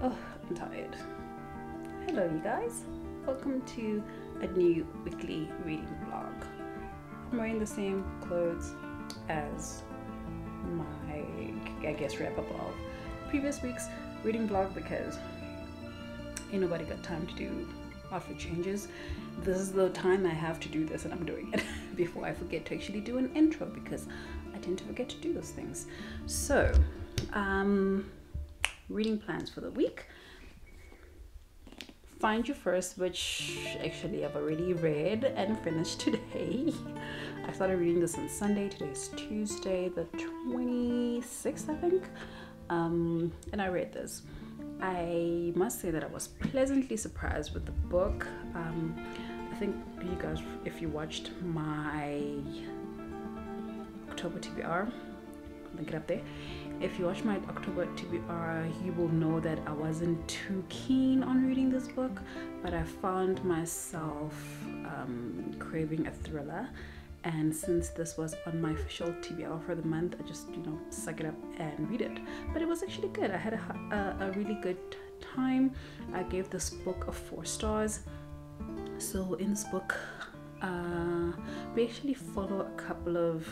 Oh, I'm tired. Hello, you guys. Welcome to a new weekly reading vlog. I'm wearing the same clothes as my, wrap up of previous week's reading vlog because ain't nobody got time to do outfit changes. This is the time I have to do this, and I'm doing it before I forget to actually do an intro because I tend to forget to do those things. So, reading plans for the week. Find You First, which actually I've already read and finished today. I started reading this on Sunday. Today is Tuesday, the 26th, I think. And I read this. I must say that I was pleasantly surprised with the book. I think you guys, if you watched my October TBR, I'll link it up there. If you watch my October TBR, you will know that I wasn't too keen on reading this book, but I found myself craving a thriller. And since this was on my official TBR for the month, I just, suck it up and read it. But it was actually good. I had a really good time. I gave this book 4 stars. So in this book, we actually follow a couple of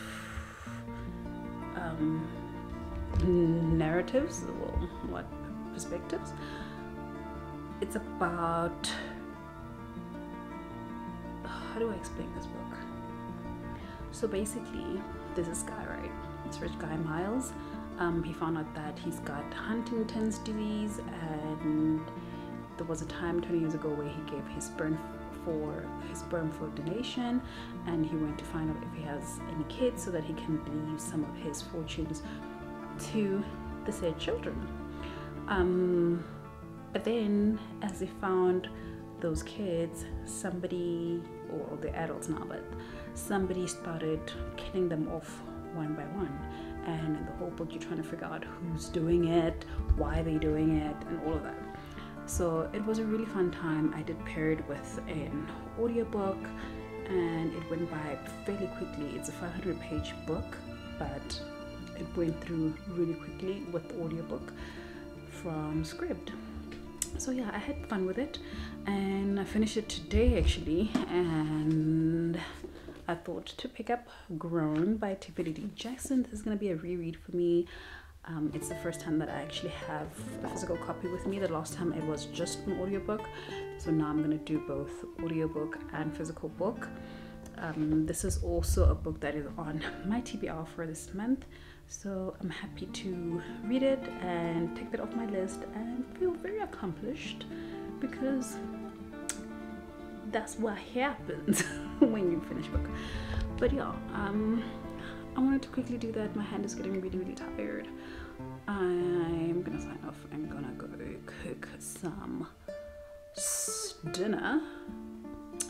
narratives, perspectives. It's about, how do I explain this book? So basically, there's this guy, right? This rich guy, Miles. He found out that he's got Huntington's disease, and there was a time 20 years ago where he gave his sperm for donation, and he went to find out if he has any kids so that he can leave some of his fortunes to the said children. But then, as he found those kids, somebody, or the adults now, but somebody started killing them off one by one. And in the whole book, you're trying to figure out who's doing it, why they're doing it, and all of that. So it was a really fun time. I did pair it with an audiobook, and it went by fairly quickly. It's a 500-page book, but it went through really quickly with the audiobook from SCRIBD. So yeah, I had fun with it, and I finished it today actually, and I thought to pick up Grown by Takealot Jackson. This is going to be a reread for me. It's the first time that I actually have a physical copy with me. The last time it was just an audiobook, so now I'm going to do both audiobook and physical book. This is also a book that is on my TBR for this month, so I'm happy to read it and take that off my list and feel very accomplished, because that's what happens when you finish a book. But yeah, I wanted to quickly do that. My hand is getting really tired. I'm gonna sign off. I'm gonna go cook some dinner.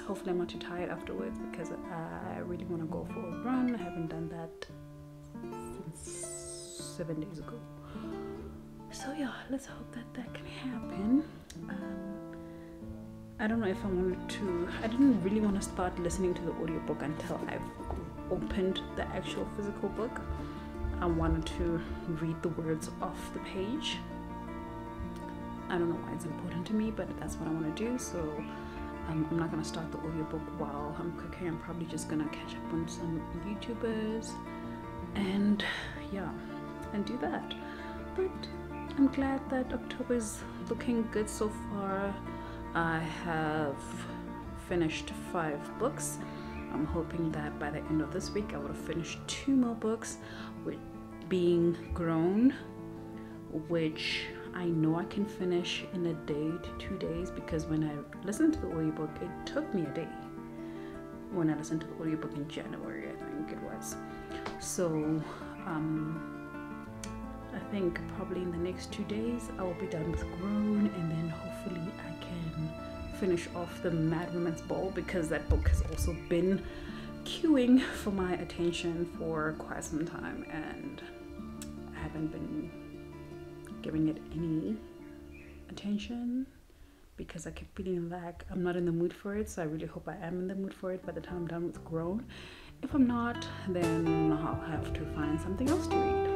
Hopefully I'm not too tired afterwards, because I really want to go for a run. I haven't done that since 7 days ago. So yeah, let's hope that can happen. I don't know if I didn't really want to start listening to the audiobook until I've opened the actual physical book. I wanted to read the words off the page. I don't know why it's important to me, but that's what I want to do. So I'm not going to start the audiobook while I'm cooking. I'm probably just going to catch up on some YouTubers and do that. But I'm glad that October is looking good so far. I have finished 5 books. I'm hoping that by the end of this week I would have finished 2 more books, with being Grown, which I know I can finish in a day to 2 days, because when I listened to the audiobook, it took me a day. When I listened to the audiobook in January, I think it was. So I think probably in the next 2 days I will be done with Grown, and then hopefully I can finish off the Mad Women's Ball, because that book has also been queuing for my attention for quite some time, and I haven't been giving it any attention because I keep feeling like I'm not in the mood for it. So I really hope I am in the mood for it by the time I'm done with Grown. If I'm not, then I'll have to find something else to read.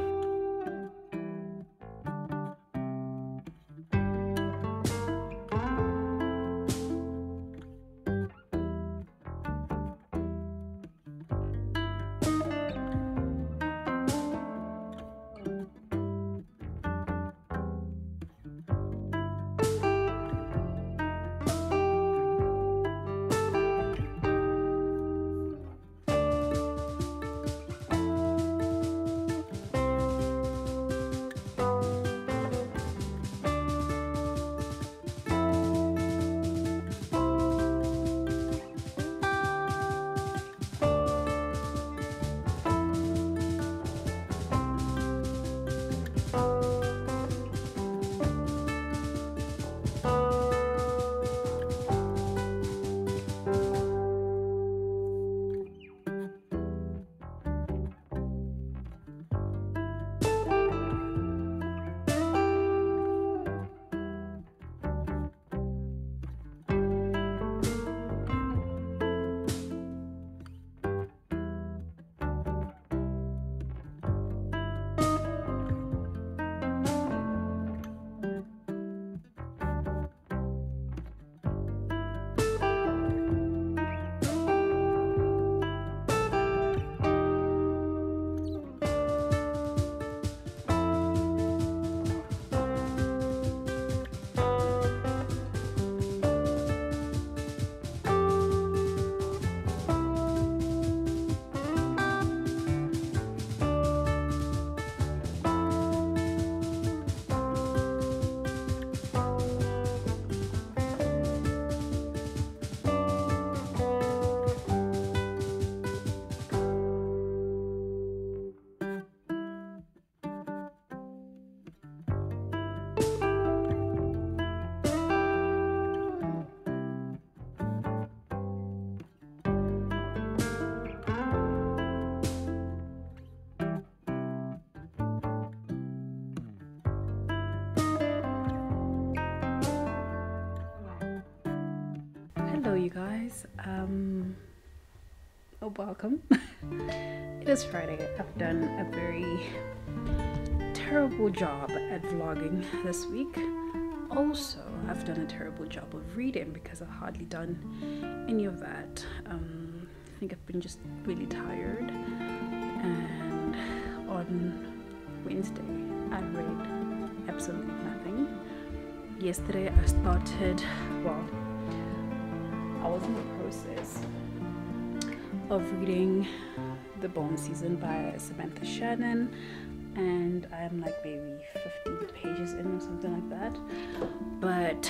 guys, welcome. It is Friday. I've done a very terrible job at vlogging this week. Also, I've done a terrible job of reading because I've hardly done any of that. I think I've been just really tired, and on Wednesday I read absolutely nothing. Yesterday I started, I was in the process of reading The Bone Season by Samantha Shannon, and I'm like maybe 15 pages in or something like that. But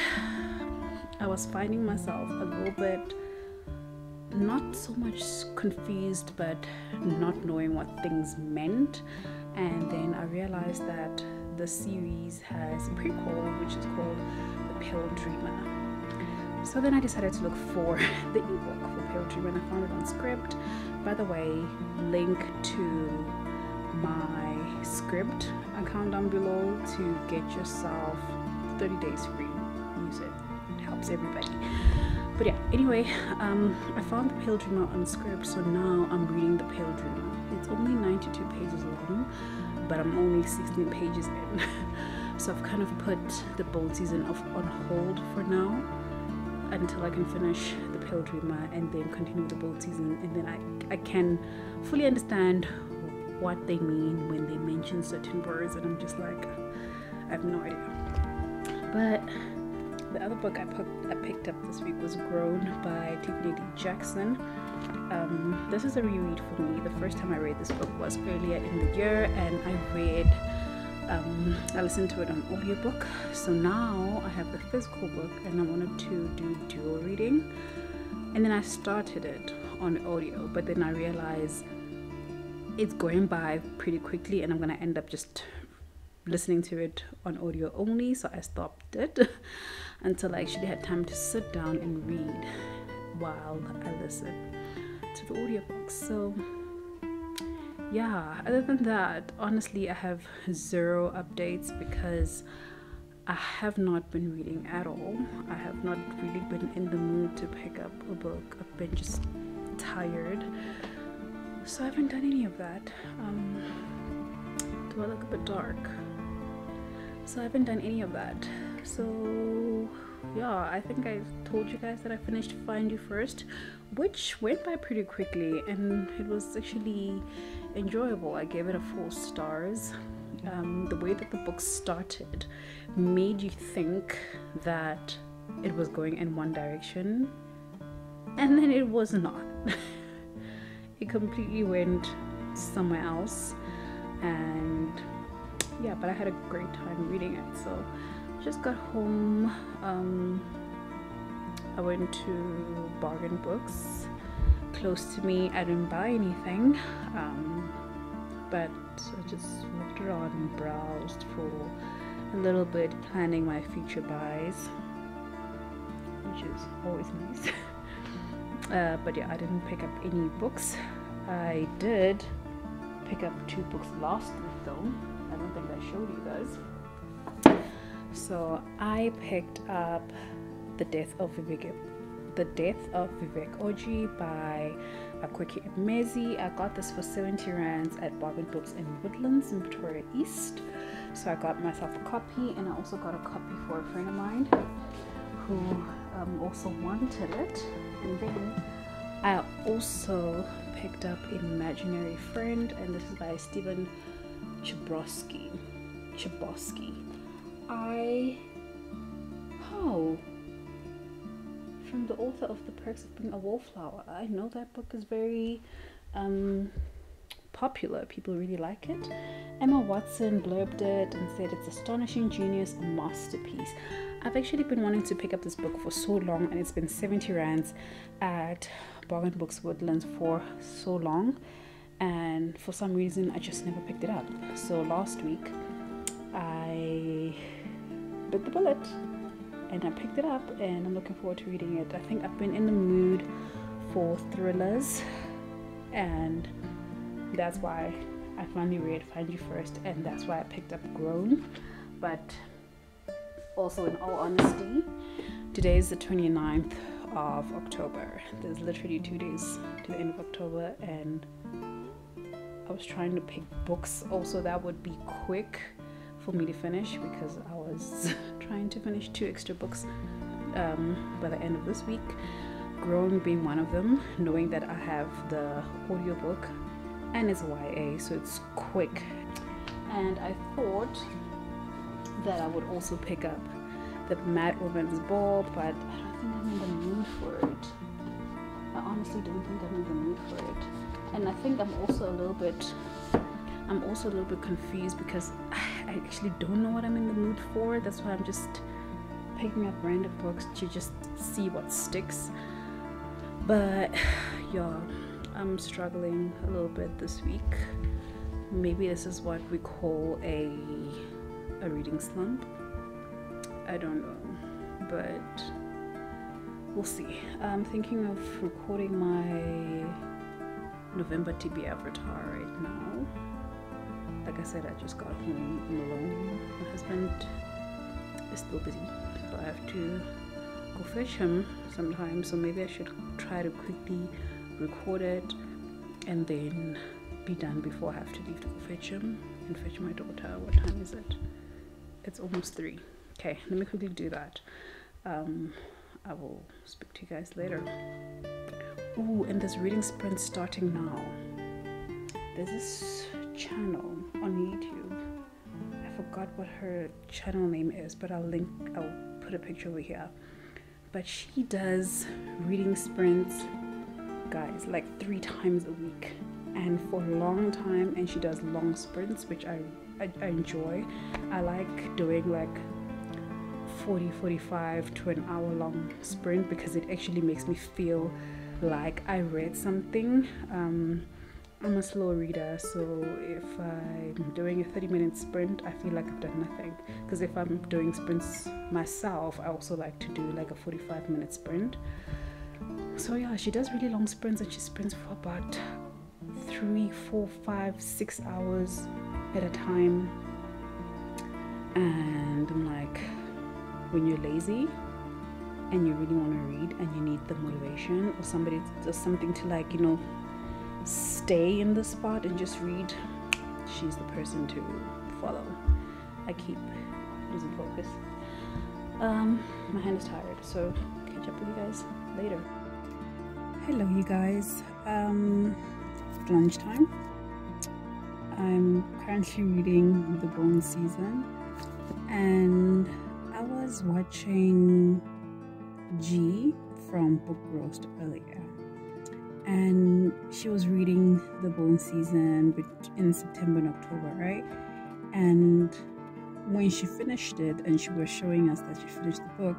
I was finding myself a little bit, not so much confused, but not knowing what things meant. And then I realized that the series has a prequel which is called The Pale Dreamer. So then I decided to look for the ebook for Pale Dreamer, and I found it on SCRIBD. By the way, link to my SCRIBD account down below to get yourself 30 days free. Use it. It helps everybody. But yeah, anyway, I found The Pale Dreamer on SCRIBD, so now I'm reading The Pale Dreamer. It's only 92 pages long, but I'm only 16 pages in. So I've kind of put the Bone Season on hold for now until I can finish The Pale Dreamer and then continue the Bone Season, and then I can fully understand what they mean when they mention certain words, and I'm just like, I have no idea. But the other book I picked up this week was Grown by Takealot Wishlist. This is a reread for me. The first time I read this book was earlier in the year, and I listened to it on audiobook. So now I have the physical book, and I wanted to do dual reading, and then I started it on audio, but then I realized it's going by pretty quickly and I'm gonna end up just listening to it on audio only. So I stopped it until I actually had time to sit down and read while I listen to the audiobook. So yeah, other than that, honestly, I have zero updates because I have not been reading at all. I have not really been in the mood to pick up a book. I've been just tired, so I haven't done any of that. Do I look a bit dark? So I haven't done any of that. So yeah, I think I told you guys that I finished Find You First, which went by pretty quickly, and it was actually enjoyable. I gave it 4 stars. The way that the book started made you think that it was going in one direction, and then it was not. It completely went somewhere else, and yeah, but I had a great time reading it. So just got home. I went to Bargain Books close to me. I didn't buy anything, but I just walked around and browsed for a little bit, planning my future buys, which is always nice. But yeah, I didn't pick up any books. I did pick up 2 books last week though. I don't think I showed you guys. So I picked up The Death of Vivek Oji by Akweke Emezi. I got this for 70 rands at Bargain Books in Woodlands in Pretoria East. So I got myself a copy, and I also got a copy for a friend of mine who also wanted it. And then I also picked up Imaginary Friend, and this is by Stephen Chbosky. From the author of The Perks of Being a Wallflower. I know that book is very popular. People really like it. Emma Watson blurbed it and said it's astonishing, genius, a masterpiece. I've actually been wanting to pick up this book for so long, and it's been 70 rands at Bargain Books Woodlands for so long, and for some reason I just never picked it up. So last week I bit the bullet and I picked it up, and I'm looking forward to reading it. I think I've been in the mood for thrillers, and that's why I finally read Find You First, and that's why I picked up Grown. But also, in all honesty, today is the 29th of October. There's literally 2 days to the end of October, and I was trying to pick books also that would be quick for me to finish, because I was trying to finish 2 extra books by the end of this week, Growing being one of them, knowing that I have the audiobook and it's YA, so it's quick. And I thought that I would also pick up the Mad Woman's Ball, but I don't think I'm in the mood for it. I honestly don't think I'm in the mood for it. And I think I'm also a little bit confused, because I actually don't know what I'm in the mood for. That's why I'm just picking up random books to just see what sticks. But yeah, I'm struggling a little bit this week. Maybe this is what we call a reading slump. I don't know, but we'll see. I'm thinking of recording my November TB avatar right now. Like I said, I just got home. I'm alone. My husband is still busy, so I have to go fetch him sometime. So maybe I should try to quickly record it and then be done before I have to leave to go fetch him and fetch my daughter. What time is it? It's almost 3. Okay, let me quickly do that. I will speak to you guys later. Ooh, and this reading sprint starting now. There's this channel on YouTube. I forgot what her channel name is, but I'll put a picture over here. But she does reading sprints, guys, like 3 times a week, and for a long time. And she does long sprints, which I enjoy. I like doing like 45 to an hour long sprint, because it actually makes me feel like I read something. I'm a slow reader, so if I'm doing a 30-minute sprint, I feel like I've done nothing. Because if I'm doing sprints myself, I also like to do like a 45-minute sprint. So yeah, she does really long sprints, and she sprints for about 3, 4, 5, 6 hours at a time. And I'm like, when you're lazy and you really want to read and you need the motivation, or somebody does something to, like, you know, stay in the spot and just read, she's the person to follow. I keep losing focus. My hand is tired, so catch up with you guys later. Hello you guys. Lunchtime. I'm currently reading The Bone Season, and I was watching G from Book Roast earlier, and she was reading The Bone Season in September and October, right? And when she finished it and she was showing us that she finished the book,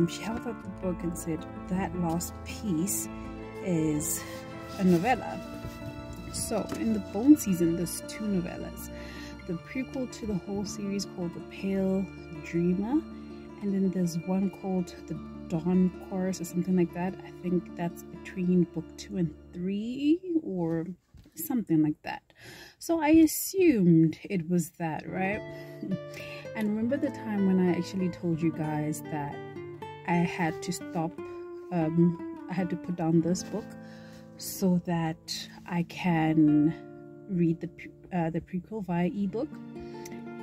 she held up the book and said that last piece is a novella. So in The Bone Season, there's 2 novellas. The prequel to the whole series called The Pale Dreamer, and then there's one called The Dawn Chorus or something like that. I think that's between book 2 and 3 or something like that. So I assumed it was that, right? And remember the time when I actually told you guys that I had to stop, I had to put down this book so that I can read the prequel via ebook.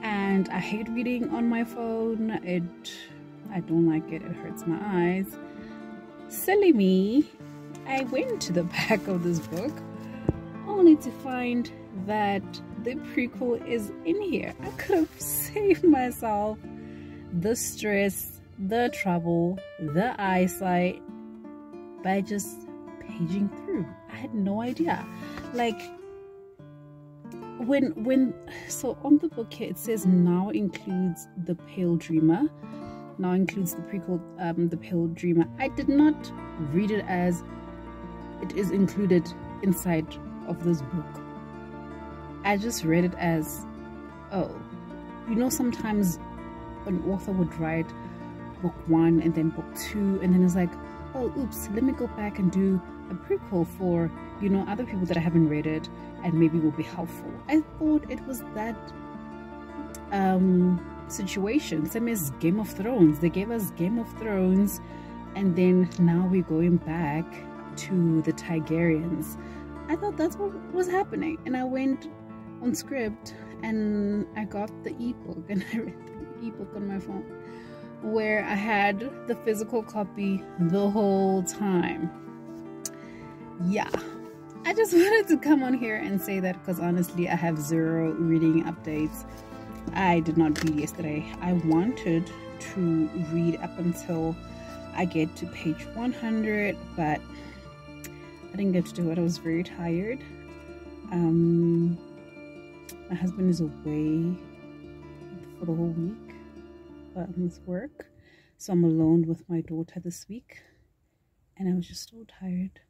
And I hate reading on my phone. I don't like it. It hurts my eyes. Silly me, I went to the back of this book only to find that the prequel is in here. I could have saved myself the stress, the trouble, the eyesight by just paging through. I had no idea. Like, so on the book here it says now includes The Pale Dreamer, now includes the prequel, The Pale Dreamer. I did not read it as it is included inside of this book. I just read it as, oh, you know, sometimes an author would write book 1 and then book 2, and then it's like, oh, oops, let me go back and do a prequel for, you know, other people that I haven't read it and maybe will be helpful. I thought it was that situation. Same as Game of Thrones. They gave us Game of Thrones and then now we're going back to the Tigerians. I thought that's what was happening, and I went on SCRIBD and I got the ebook, and I read the ebook on my phone, where I had the physical copy the whole time. Yeah, I just wanted to come on here and say that, because honestly I have zero reading updates. I did not read yesterday. I wanted to read up until I get to page 100, but I didn't get to do it. I was very tired. My husband is away for the whole week with work, so I'm alone with my daughter this week, and I was just so tired.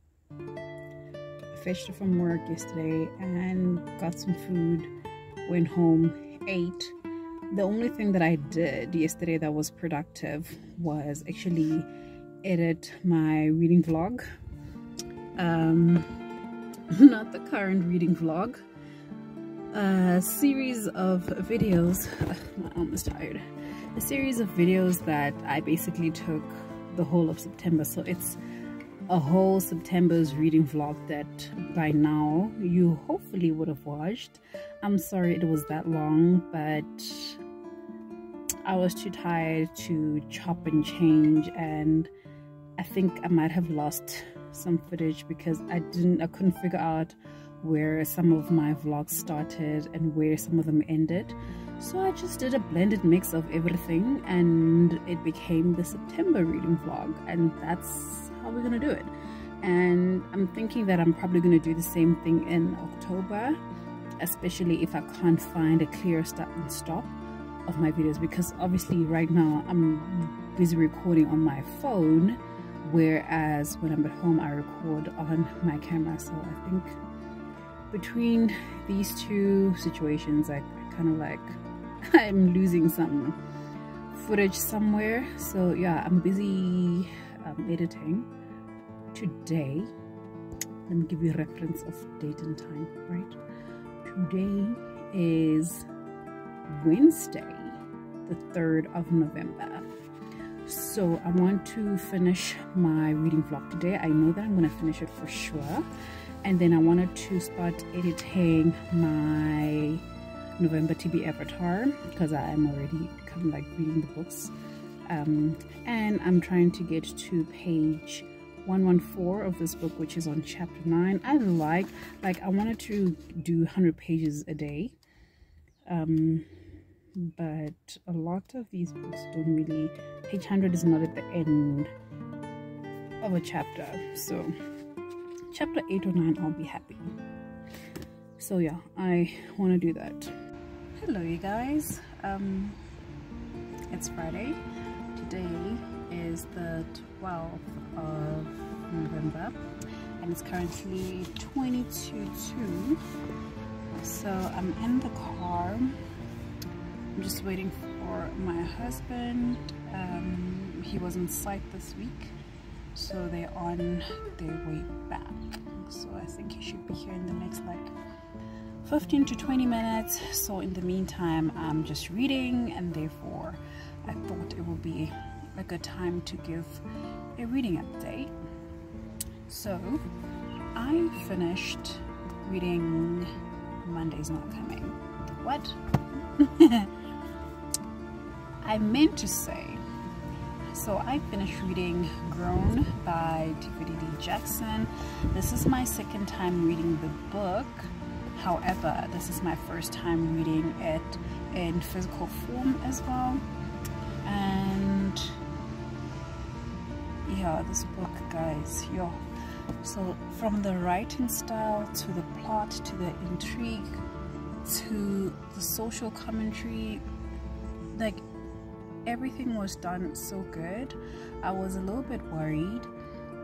I fetched her from work yesterday and got some food, went home, ate. The only thing that I did yesterday that was productive was actually edit my reading vlog. Not the current reading vlog, a series of videos. My arm is tired. A series of videos that I basically took the whole of September, so it's a whole September's reading vlog that by now you hopefully would have watched. I'm sorry it was that long, but I was too tired to chop and change, and I think I might have lost some footage because I couldn't figure out where some of my vlogs started and where some of them ended. So I just did a blended mix of everything, and it became the September reading vlog, and that's how we're gonna do it. And I'm thinking that I'm probably gonna do the same thing in October, especially if I can't find a clear start and stop of my videos, because obviously right now I'm busy recording on my phone, whereas when I'm at home I record on my camera. So I think between these two situations I kind of like I'm losing some footage somewhere. So yeah, I'm busy editing today. Let me give you a reference of date and time. Right, today is Wednesday, the 3rd of November. So I want to finish my reading vlog today. I know that I'm going to finish it for sure, and then I wanted to start editing my November TB avatar, because I am already kind of like reading the books, and I'm trying to get to page 114 of this book, which is on chapter 9. I wanted to do 100 pages a day, but a lot of these books don't really, page 100 is not at the end of a chapter, so chapter 8 or 9 I'll be happy. So yeah, I want to do that. Hello you guys, it's Friday. Today is the 12th of November and it's currently 22:02. So I'm in the car. I'm just waiting for my husband. He was in sight this week, so they're on their way back. So I think he should be here in the next like 15 to 20 minutes. So in the meantime, I'm just reading, and therefore I thought it would be a good time to give a reading update. So I finished reading Monday's Not Coming. What? I meant to say, so I finished reading Grown by D. Jackson. This is my second time reading the book. However, this is my first time reading it in physical form as well. And yeah, this book, guys, yo. So from the writing style to the plot to the intrigue to the social commentary, like everything was done so good. I was a little bit worried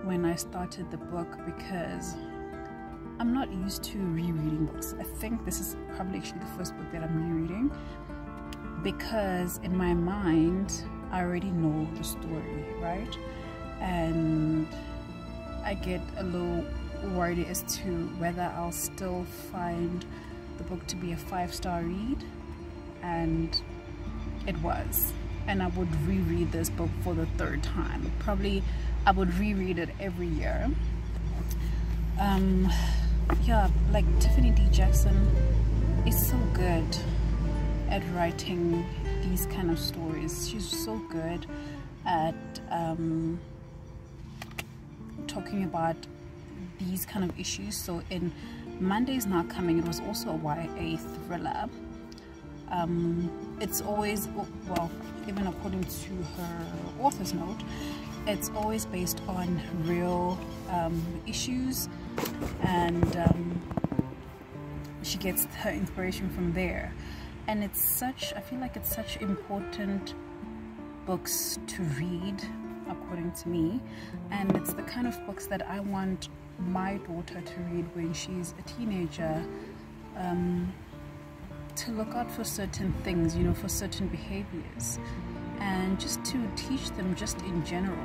when I started the book because I'm not used to rereading books. I think this is probably actually the first book that I'm rereading, because in my mind I already know the story, right? And I get a little worried as to whether I'll still find the book to be a 5-star read, and it was. and I would reread this book for the third time. Probably I would reread it every year. Yeah, like Tiffany D. Jackson is so good at writing these kind of stories. She's so good at talking about these kind of issues. So in Monday's Not Coming, it was also a YA thriller. It's always, well, even according to her author's note, it's always based on real issues, and she gets her inspiration from there. And it's such, I feel like it's such important books to read, according to me, and it's the kind of books that I want my daughter to read when she's a teenager, to look out for certain things, you know, for certain behaviors, and just to teach them just in general.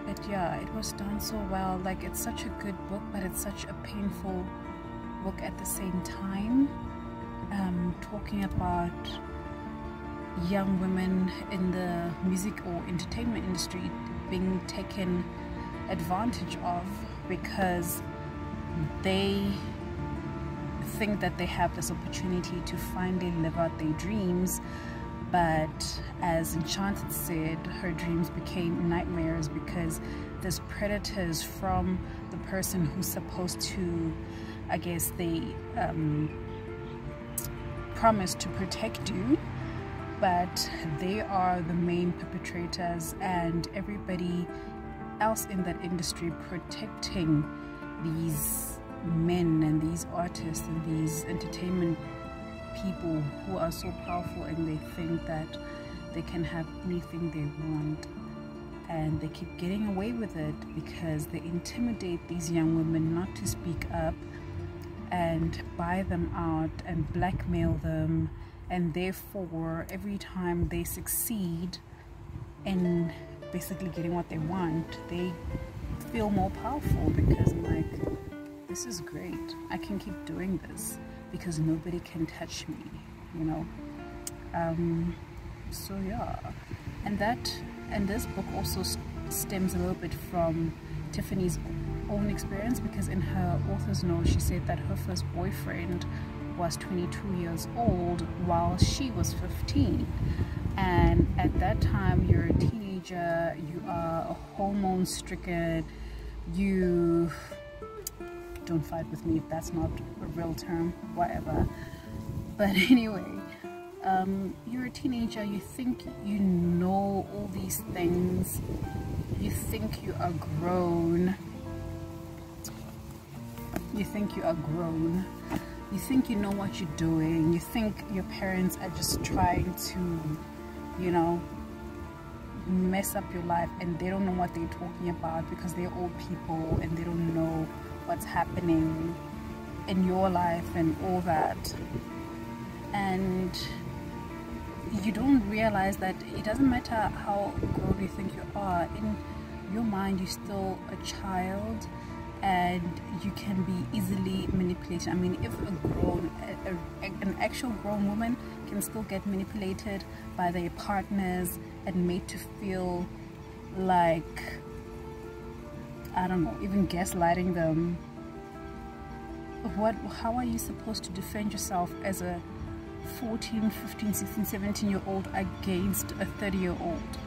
But yeah, it was done so well. Like, it's such a good book, but it's such a painful book at the same time, talking about young women in the music or entertainment industry being taken advantage of because they think that they have this opportunity to finally live out their dreams, but as Enchanted said, her dreams became nightmares because there's predators from the person who's supposed to, I guess they promise to protect you, but they are the main perpetrators, and everybody else in that industry protecting these men and these artists and these entertainment people who are so powerful, and they think that they can have anything they want, and they keep getting away with it because they intimidate these young women not to speak up and buy them out and blackmail them, and therefore every time they succeed in basically getting what they want, they feel more powerful because I'm like, this is great, I can keep doing this because nobody can touch me, you know. So yeah, and this book also stems a little bit from Tiffany's own experience, because in her author's note she said that her first boyfriend was 22 years old while she was 15, and at that time you're a teenager, you are a hormone stricken, you don't fight with me if that's not a real term, whatever, but anyway, you're a teenager, you think you know all these things, you think you are grown, you think you know what you're doing, you think your parents are just trying to, you know, mess up your life, and they don't know what they're talking about because they're old people and they don't know what's happening in your life and all that. And you don't realize that it doesn't matter how grown you think you are, in your mind you're still a child, and you can be easily manipulated. I mean, if an actual grown woman can still get manipulated by their partners and made to feel like, I don't know, even gaslighting them, how are you supposed to defend yourself as a 14, 15, 16, 17-year-old against a 30-year-old?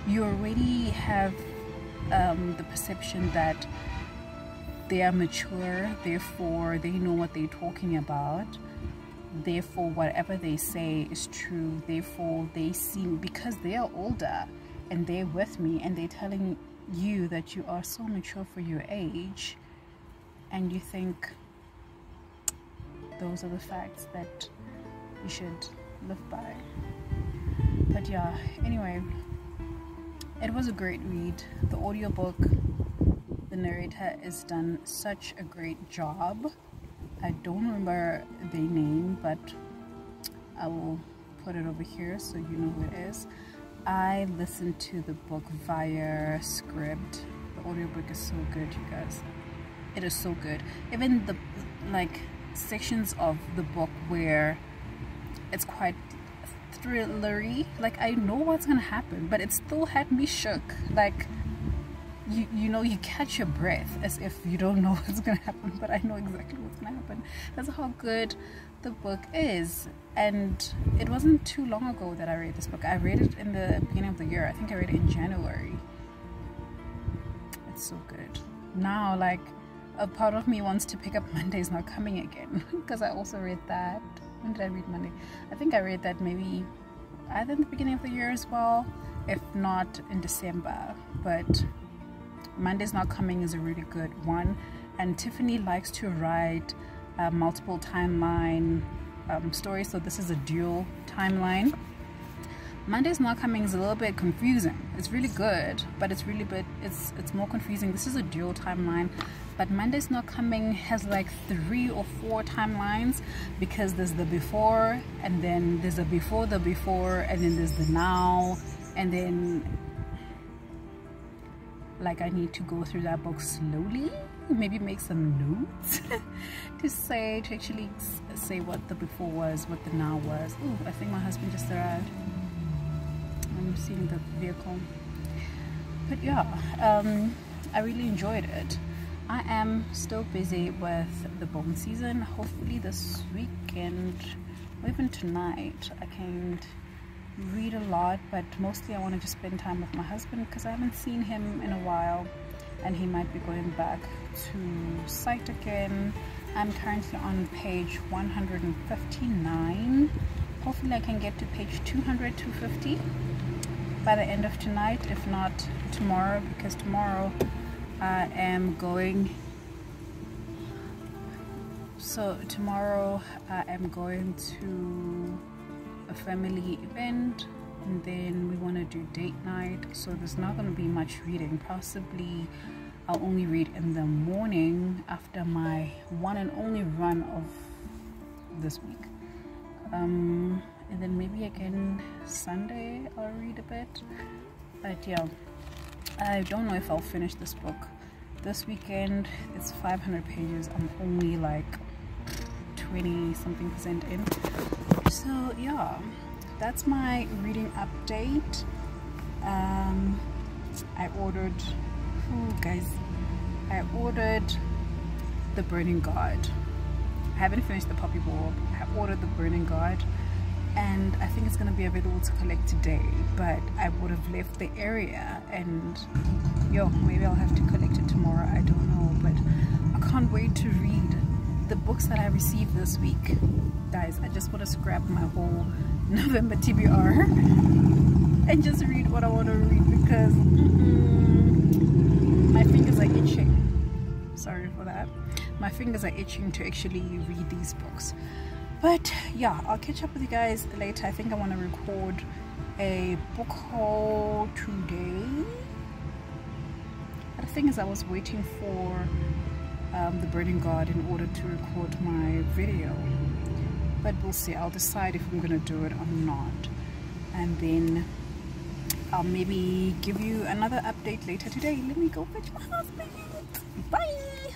You already have the perception that they are mature, therefore they know what they're talking about, therefore whatever they say is true, therefore they seem, because they are older and they're with me and they're telling you that you are so mature for your age, and you think those are the facts that you should live by. But yeah, anyway, it was a great read. The audiobook, the narrator has done such a great job. I don't remember the name, but I will put it over here so you know who it is. I listened to the book via SCRIBD. The audiobook is so good, you guys. It is so good. Even the sections of the book where it's quite thrillery. Like, I know what's gonna happen, but it still had me shook. Like, you know, you catch your breath as if you don't know what's gonna happen, but I know exactly what's gonna happen. That's how good the book is. And it wasn't too long ago that I read this book. I read it in the beginning of the year. I think I read it in January. It's so good. Now, like, a part of me wants to pick up Monday's Not Coming again, because I also read that. When did I read Monday? I think I read that maybe either in the beginning of the year as well, if not in December. But Monday's Not Coming is a really good one, and Tiffany likes to write multiple timeline stories, so this is a dual timeline. Monday's Not Coming is a little bit confusing. It's really good, but it's more confusing. This is a dual timeline, but Monday's Not Coming has like 3 or 4 timelines, because there's the before, and then there's a before the before, and then there's the now, and then like I need to go through that book slowly, maybe make some notes to actually say what the before was, what the now was. Oh, I think my husband just arrived. I'm seeing the vehicle. But yeah, I really enjoyed it. I am still busy with the bone season. Hopefully this weekend or even tonight I can read a lot, but mostly I want to just spend time with my husband, because I haven't seen him in a while, and he might be going back to site again. I'm currently on page 159. Hopefully I can get to page 200, 250 by the end of tonight, if not tomorrow, because tomorrow I am going to a family event, and then we want to do date night, so there's not going to be much reading. Possibly I'll only read in the morning after my one and only run of this week, and then maybe again Sunday I'll read a bit. But yeah, I don't know if I'll finish this book this weekend. It's 500 pages. I'm only like 20 something% in. So yeah, that's my reading update. I ordered The Burning Guard. I haven't finished the Puppy Ball. I ordered The Burning Guard, and I think it's going to be available to collect today, but I would have left the area, and maybe I'll have to collect it tomorrow. I don't know, but I can't wait to read the books that I received this week. Guys, I just want to scrap my whole November TBR and just read what I want to read, because my fingers are itching. Sorry for that. My fingers are itching to actually read these books. But yeah, I'll catch up with you guys later. I think I want to record a book haul today. But the thing is, I was waiting for The Burning Guard in order to record my video. But we'll see. I'll decide if I'm going to do it or not. And then I'll maybe give you another update later today. Let me go fetch my husband. Bye!